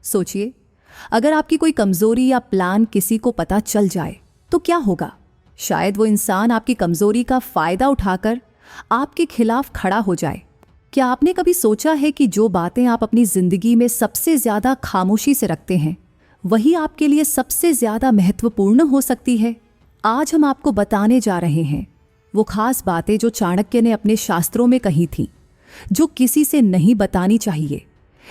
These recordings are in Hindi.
सोचिए, अगर आपकी कोई कमजोरी या प्लान किसी को पता चल जाए तो क्या होगा? शायद वो इंसान आपकी कमजोरी का फायदा उठाकर आपके खिलाफ खड़ा हो जाए। क्या आपने कभी सोचा है कि जो बातें आप अपनी जिंदगी में सबसे ज्यादा खामोशी से रखते हैं, वही आपके लिए सबसे ज्यादा महत्वपूर्ण हो सकती है? आज हम आपको बताने जा रहे हैं वो खास बातें जो चाणक्य ने अपने शास्त्रों में कही थीं, जो किसी से नहीं बतानी चाहिए।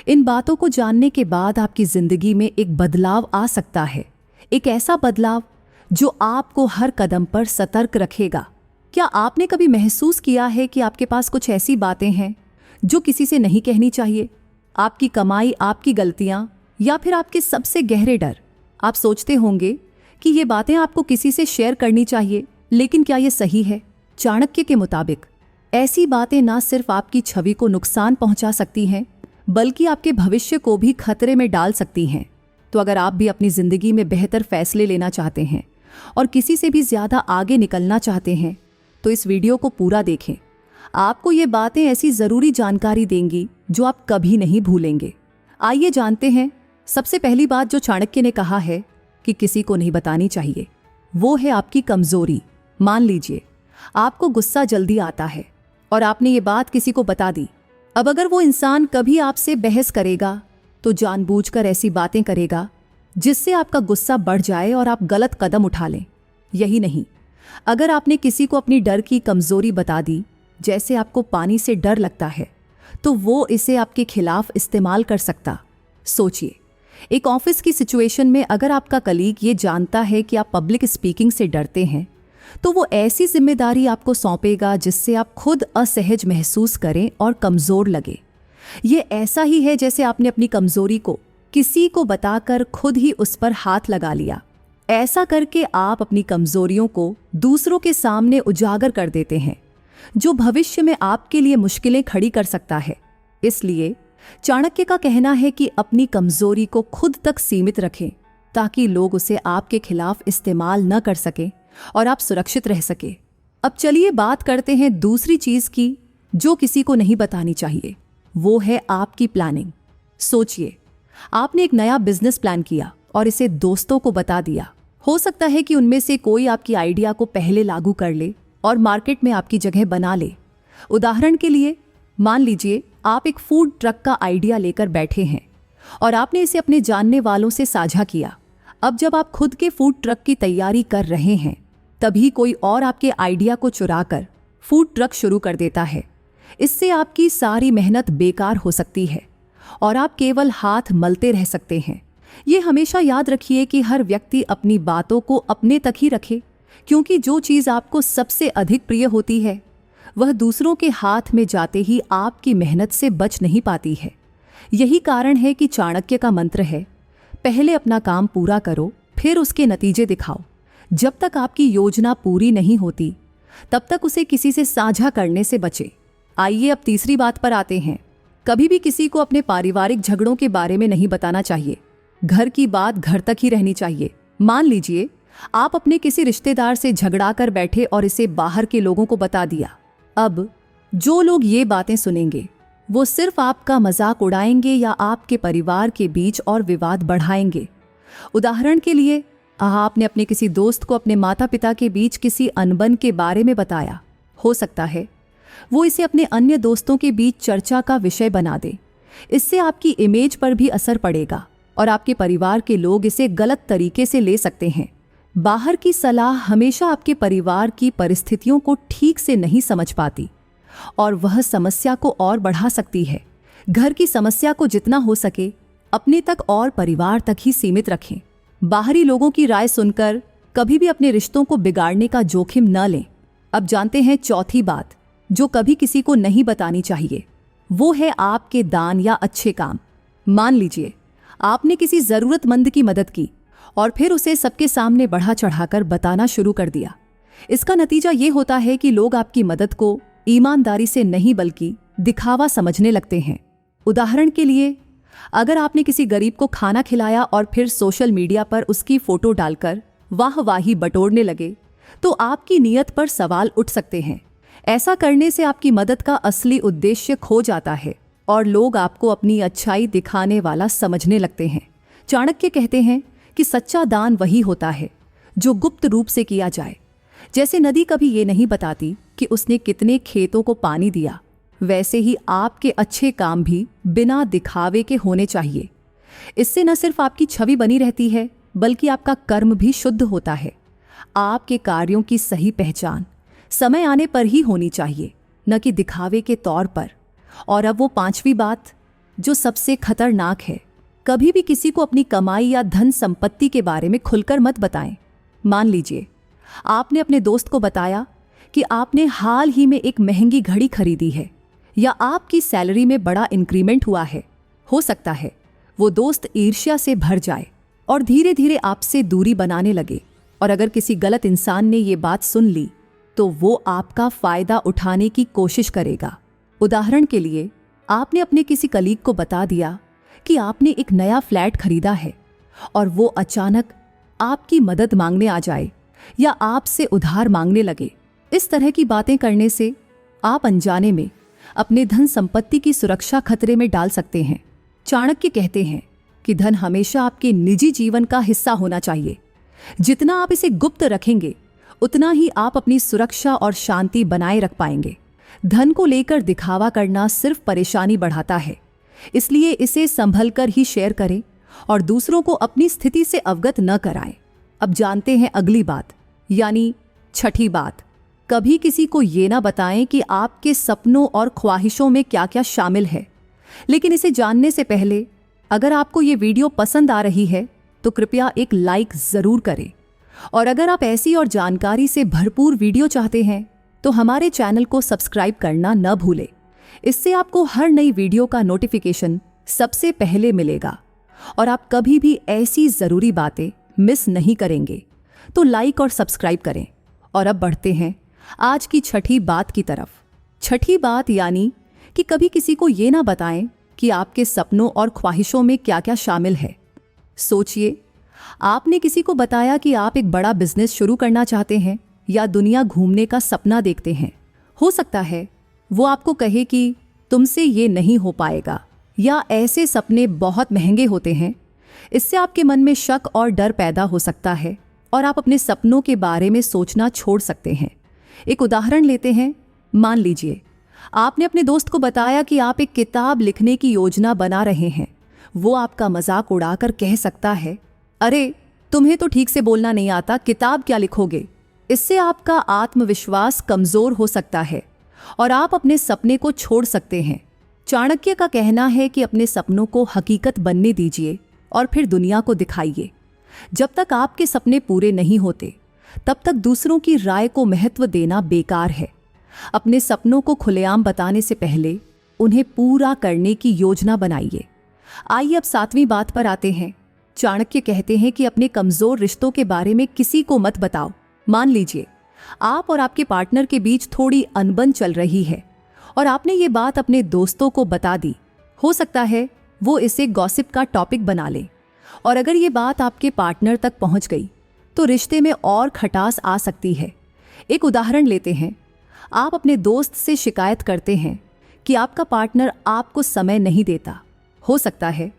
इन बातों को जानने के बाद आपकी जिंदगी में एक बदलाव आ सकता है, एक ऐसा बदलाव जो आपको हर कदम पर सतर्क रखेगा। क्या आपने कभी महसूस किया है कि आपके पास कुछ ऐसी बातें हैं जो किसी से नहीं कहनी चाहिए? आपकी कमाई, आपकी गलतियां या फिर आपके सबसे गहरे डर। आप सोचते होंगे कि ये बातें आपको किसी से शेयर करनी चाहिए, लेकिन क्या ये सही है? चाणक्य के मुताबिक ऐसी बातें ना सिर्फ आपकी छवि को नुकसान पहुंचा सकती हैं, बल्कि आपके भविष्य को भी खतरे में डाल सकती हैं। तो अगर आप भी अपनी जिंदगी में बेहतर फैसले लेना चाहते हैं और किसी से भी ज्यादा आगे निकलना चाहते हैं, तो इस वीडियो को पूरा देखें। आपको ये बातें ऐसी जरूरी जानकारी देंगी जो आप कभी नहीं भूलेंगे। आइए जानते हैं। सबसे पहली बात जो चाणक्य ने कहा है कि किसी को नहीं बतानी चाहिए, वो है आपकी कमजोरी। मान लीजिए आपको गुस्सा जल्दी आता है और आपने ये बात किसी को बता दी। अब अगर वो इंसान कभी आपसे बहस करेगा तो जानबूझकर ऐसी बातें करेगा जिससे आपका गुस्सा बढ़ जाए और आप गलत कदम उठा लें। यही नहीं, अगर आपने किसी को अपनी डर की कमजोरी बता दी, जैसे आपको पानी से डर लगता है, तो वो इसे आपके खिलाफ इस्तेमाल कर सकता। सोचिए, एक ऑफिस की सिचुएशन में अगर आपका कलीग ये जानता है कि आप पब्लिक स्पीकिंग से डरते हैं, तो वो ऐसी जिम्मेदारी आपको सौंपेगा जिससे आप खुद असहज महसूस करें और कमजोर लगे। ये ऐसा ही है जैसे आपने अपनी कमजोरी को किसी को बताकर खुद ही उस पर हाथ लगा लिया। ऐसा करके आप अपनी कमजोरियों को दूसरों के सामने उजागर कर देते हैं, जो भविष्य में आपके लिए मुश्किलें खड़ी कर सकता है। इसलिए चाणक्य का कहना है कि अपनी कमजोरी को खुद तक सीमित रखें, ताकि लोग उसे आपके खिलाफ इस्तेमाल न कर सकें और आप सुरक्षित रह सके। अब चलिए बात करते हैं दूसरी चीज की जो किसी को नहीं बतानी चाहिए। वो है आपकी प्लानिंग। सोचिए, आपने एक नया बिजनेस प्लान किया और इसे दोस्तों को बता दिया। हो सकता है कि उनमें से कोई आपकी आइडिया को पहले लागू कर ले और मार्केट में आपकी जगह बना ले। उदाहरण के लिए, मान लीजिए आप एक फूड ट्रक का आइडिया लेकर बैठे हैं और आपने इसे अपने जानने वालों से साझा किया। अब जब आप खुद के फूड ट्रक की तैयारी कर रहे हैं, तभी कोई और आपके आइडिया को चुराकर फूड ट्रक शुरू कर देता है। इससे आपकी सारी मेहनत बेकार हो सकती है और आप केवल हाथ मलते रह सकते हैं। ये हमेशा याद रखिए कि हर व्यक्ति अपनी बातों को अपने तक ही रखे, क्योंकि जो चीज़ आपको सबसे अधिक प्रिय होती है, वह दूसरों के हाथ में जाते ही आपकी मेहनत से बच नहीं पाती है। यही कारण है कि चाणक्य का मंत्र है, पहले अपना काम पूरा करो, फिर उसके नतीजे दिखाओ। जब तक आपकी योजना पूरी नहीं होती, तब तक उसे किसी से साझा करने से बचे। आइए अब तीसरी बात पर आते हैं। कभी भी किसी को अपने पारिवारिक झगड़ों के बारे में नहीं बताना चाहिए। घर की बात घर तक ही रहनी चाहिए। मान लीजिए आप अपने किसी रिश्तेदार से झगड़ा कर बैठे और इसे बाहर के लोगों को बता दिया। अब जो लोग ये बातें सुनेंगे, वो सिर्फ आपका मजाक उड़ाएंगे या आपके परिवार के बीच और विवाद बढ़ाएंगे। उदाहरण के लिए, आपने अपने किसी दोस्त को अपने माता पिता के बीच किसी अनबन के बारे में बताया। हो सकता है वो इसे अपने अन्य दोस्तों के बीच चर्चा का विषय बना दे। इससे आपकी इमेज पर भी असर पड़ेगा और आपके परिवार के लोग इसे गलत तरीके से ले सकते हैं। बाहर की सलाह हमेशा आपके परिवार की परिस्थितियों को ठीक से नहीं समझ पाती और वह समस्या को और बढ़ा सकती है। घर की समस्या को जितना हो सके अपने तक और परिवार तक ही सीमित रखें। बाहरी लोगों की राय सुनकर कभी भी अपने रिश्तों को बिगाड़ने का जोखिम न लें। अब जानते हैं चौथी बात जो कभी किसी को नहीं बतानी चाहिए। वो है आपके दान या अच्छे काम। मान लीजिए आपने किसी जरूरतमंद की मदद की और फिर उसे सबके सामने बढ़ा चढ़ाकर बताना शुरू कर दिया। इसका नतीजा ये होता है कि लोग आपकी मदद को ईमानदारी से नहीं बल्कि दिखावा समझने लगते हैं। उदाहरण के लिए, अगर आपने किसी गरीब को खाना खिलाया और फिर सोशल मीडिया पर उसकी फोटो डालकर वाहवाही बटोरने लगे, तो आपकी नीयत पर सवाल उठ सकते हैं। ऐसा करने से आपकी मदद का असली उद्देश्य खो जाता है और लोग आपको अपनी अच्छाई दिखाने वाला समझने लगते हैं। चाणक्य कहते हैं कि सच्चा दान वही होता है जो गुप्त रूप से किया जाए। जैसे नदी कभी ये नहीं बताती कि उसने कितने खेतों को पानी दिया, वैसे ही आपके अच्छे काम भी बिना दिखावे के होने चाहिए। इससे न सिर्फ आपकी छवि बनी रहती है, बल्कि आपका कर्म भी शुद्ध होता है। आपके कार्यों की सही पहचान समय आने पर ही होनी चाहिए, न कि दिखावे के तौर पर। और अब वो 5वीं बात जो सबसे खतरनाक है, कभी भी किसी को अपनी कमाई या धन संपत्ति के बारे में खुलकर मत बताएं। मान लीजिए आपने अपने दोस्त को बताया कि आपने हाल ही में एक महंगी घड़ी खरीदी है या आपकी सैलरी में बड़ा इंक्रीमेंट हुआ है। हो सकता है वो दोस्त ईर्ष्या से भर जाए और धीरे धीरे आपसे दूरी बनाने लगे। और अगर किसी गलत इंसान ने ये बात सुन ली तो वो आपका फायदा उठाने की कोशिश करेगा। उदाहरण के लिए, आपने अपने किसी कलीग को बता दिया कि आपने एक नया फ्लैट खरीदा है और वो अचानक आपकी मदद मांगने आ जाए या आपसे उधार मांगने लगे। इस तरह की बातें करने से आप अनजाने में अपने धन संपत्ति की सुरक्षा खतरे में डाल सकते हैं। चाणक्य कहते हैं कि धन हमेशा आपके निजी जीवन का हिस्सा होना चाहिए। जितना आप इसे गुप्त रखेंगे, उतना ही आप अपनी सुरक्षा और शांति बनाए रख पाएंगे। धन को लेकर दिखावा करना सिर्फ परेशानी बढ़ाता है, इसलिए इसे संभल कर ही शेयर करें और दूसरों को अपनी स्थिति से अवगत न कराएं। अब जानते हैं अगली बात, यानी 6ठी बात। कभी किसी को ये ना बताएं कि आपके सपनों और ख्वाहिशों में क्या क्या शामिल है। लेकिन इसे जानने से पहले, अगर आपको ये वीडियो पसंद आ रही है तो कृपया एक लाइक ज़रूर करें। और अगर आप ऐसी और जानकारी से भरपूर वीडियो चाहते हैं तो हमारे चैनल को सब्सक्राइब करना न भूलें। इससे आपको हर नई वीडियो का नोटिफिकेशन सबसे पहले मिलेगा और आप कभी भी ऐसी ज़रूरी बातें मिस नहीं करेंगे। तो लाइक और सब्सक्राइब करें। और अब बढ़ते हैं आज की 6ठी बात की तरफ। 6ठी बात यानी कि कभी किसी को ये ना बताएं कि आपके सपनों और ख्वाहिशों में क्या क्या शामिल है। सोचिए, आपने किसी को बताया कि आप एक बड़ा बिजनेस शुरू करना चाहते हैं या दुनिया घूमने का सपना देखते हैं। हो सकता है वो आपको कहे कि तुमसे ये नहीं हो पाएगा या ऐसे सपने बहुत महंगे होते हैं। इससे आपके मन में शक और डर पैदा हो सकता है और आप अपने सपनों के बारे में सोचना छोड़ सकते हैं। एक उदाहरण लेते हैं। मान लीजिए आपने अपने दोस्त को बताया कि आप एक किताब लिखने की योजना बना रहे हैं। वो आपका मजाक उड़ाकर कह सकता है, अरे तुम्हें तो ठीक से बोलना नहीं आता, किताब क्या लिखोगे। इससे आपका आत्मविश्वास कमजोर हो सकता है और आप अपने सपने को छोड़ सकते हैं। चाणक्य का कहना है कि अपने सपनों को हकीकत बनने दीजिए और फिर दुनिया को दिखाइए। जब तक आपके सपने पूरे नहीं होते, तब तक दूसरों की राय को महत्व देना बेकार है। अपने सपनों को खुलेआम बताने से पहले उन्हें पूरा करने की योजना बनाइए। आइए अब 7वीं बात पर आते हैं। चाणक्य कहते हैं कि अपने कमजोर रिश्तों के बारे में किसी को मत बताओ। मान लीजिए आप और आपके पार्टनर के बीच थोड़ी अनबन चल रही है और आपने ये बात अपने दोस्तों को बता दी। हो सकता है वो इसे गॉसिप का टॉपिक बना ले और अगर ये बात आपके पार्टनर तक पहुंच गई तो रिश्ते में और खटास आ सकती है। एक उदाहरण लेते हैं। आप अपने दोस्त से शिकायत करते हैं कि आपका पार्टनर आपको समय नहीं देता। हो सकता है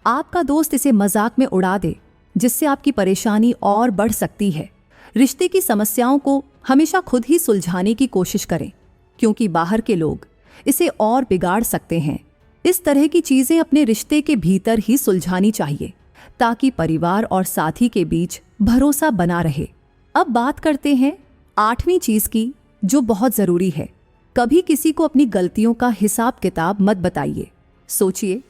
आपका दोस्त इसे मजाक में उड़ा दे, जिससे आपकी परेशानी और बढ़ सकती है। रिश्ते की समस्याओं को हमेशा खुद ही सुलझाने की कोशिश करें, क्योंकि बाहर के लोग इसे और बिगाड़ सकते हैं। इस तरह की चीजें अपने रिश्ते के भीतर ही सुलझानी चाहिए, ताकि परिवार और साथी के बीच भरोसा बना रहे। अब बात करते हैं 8वीं चीज की, जो बहुत जरूरी है। कभी किसी को अपनी गलतियों का हिसाब किताब मत बताइए। सोचिए,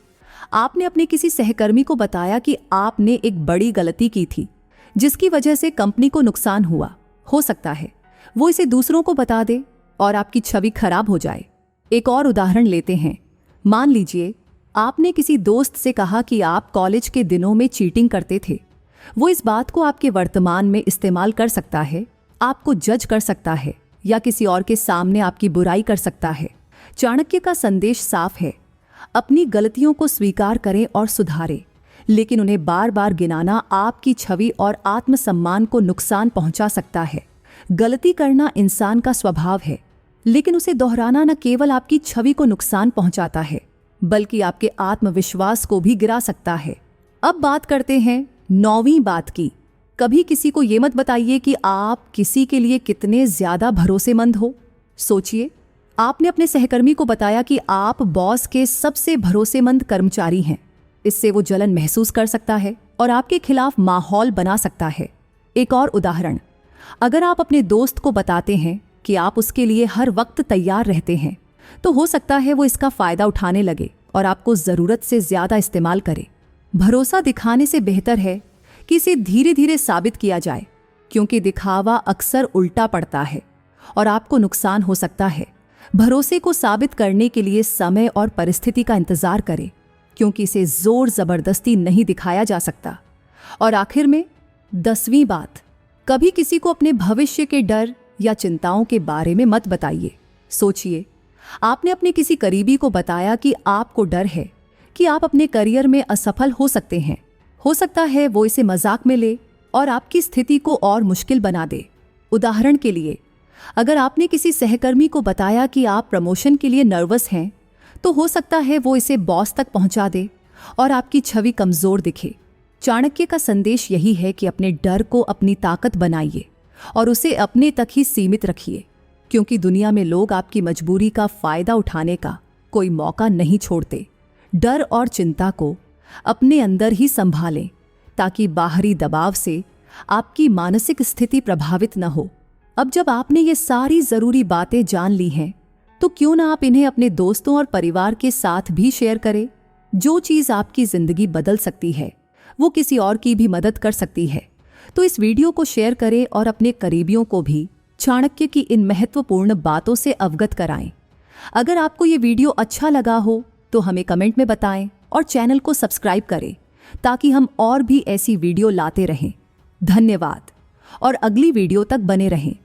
आपने अपने किसी सहकर्मी को बताया कि आपने एक बड़ी गलती की थी, जिसकी वजह से कंपनी को नुकसान हुआ। हो सकता है वो इसे दूसरों को बता दे और आपकी छवि खराब हो जाए। एक और उदाहरण लेते हैं। मान लीजिए आपने किसी दोस्त से कहा कि आप कॉलेज के दिनों में चीटिंग करते थे। वो इस बात को आपके वर्तमान में इस्तेमाल कर सकता है, आपको जज कर सकता है या किसी और के सामने आपकी बुराई कर सकता है। चाणक्य का संदेश साफ है, अपनी गलतियों को स्वीकार करें और सुधारें, लेकिन उन्हें बार बार गिनाना आपकी छवि और आत्मसम्मान को नुकसान पहुंचा सकता है। गलती करना इंसान का स्वभाव है, लेकिन उसे दोहराना न केवल आपकी छवि को नुकसान पहुंचाता है, बल्कि आपके आत्मविश्वास को भी गिरा सकता है। अब बात करते हैं 9वीं बात की। कभी किसी को ये मत बताइए कि आप किसी के लिए कितने ज्यादा भरोसेमंद हो। सोचिए, आपने अपने सहकर्मी को बताया कि आप बॉस के सबसे भरोसेमंद कर्मचारी हैं। इससे वो जलन महसूस कर सकता है और आपके खिलाफ माहौल बना सकता है। एक और उदाहरण, अगर आप अपने दोस्त को बताते हैं कि आप उसके लिए हर वक्त तैयार रहते हैं, तो हो सकता है वो इसका फायदा उठाने लगे और आपको जरूरत से ज्यादा इस्तेमाल करे। भरोसा दिखाने से बेहतर है कि इसे धीरे धीरे साबित किया जाए, क्योंकि दिखावा अक्सर उल्टा पड़ता है और आपको नुकसान हो सकता है। भरोसे को साबित करने के लिए समय और परिस्थिति का इंतजार करें, क्योंकि इसे जोर जबरदस्ती नहीं दिखाया जा सकता। और आखिर में 10वीं बात, कभी किसी को अपने भविष्य के डर या चिंताओं के बारे में मत बताइए। सोचिए, आपने अपने किसी करीबी को बताया कि आपको डर है कि आप अपने करियर में असफल हो सकते हैं। हो सकता है वो इसे मजाक में ले और आपकी स्थिति को और मुश्किल बना दे। उदाहरण के लिए, अगर आपने किसी सहकर्मी को बताया कि आप प्रमोशन के लिए नर्वस हैं, तो हो सकता है वो इसे बॉस तक पहुंचा दे और आपकी छवि कमजोर दिखे। चाणक्य का संदेश यही है कि अपने डर को अपनी ताकत बनाइए और उसे अपने तक ही सीमित रखिए, क्योंकि दुनिया में लोग आपकी मजबूरी का फायदा उठाने का कोई मौका नहीं छोड़ते। डर और चिंता को अपने अंदर ही संभालें, ताकि बाहरी दबाव से आपकी मानसिक स्थिति प्रभावित न हो। अब जब आपने ये सारी जरूरी बातें जान ली हैं, तो क्यों ना आप इन्हें अपने दोस्तों और परिवार के साथ भी शेयर करें। जो चीज़ आपकी जिंदगी बदल सकती है, वो किसी और की भी मदद कर सकती है। तो इस वीडियो को शेयर करें और अपने करीबियों को भी चाणक्य की इन महत्वपूर्ण बातों से अवगत कराएं। अगर आपको ये वीडियो अच्छा लगा हो तो हमें कमेंट में बताएं और चैनल को सब्सक्राइब करें, ताकि हम और भी ऐसी वीडियो लाते रहें। धन्यवाद और अगली वीडियो तक बने रहें।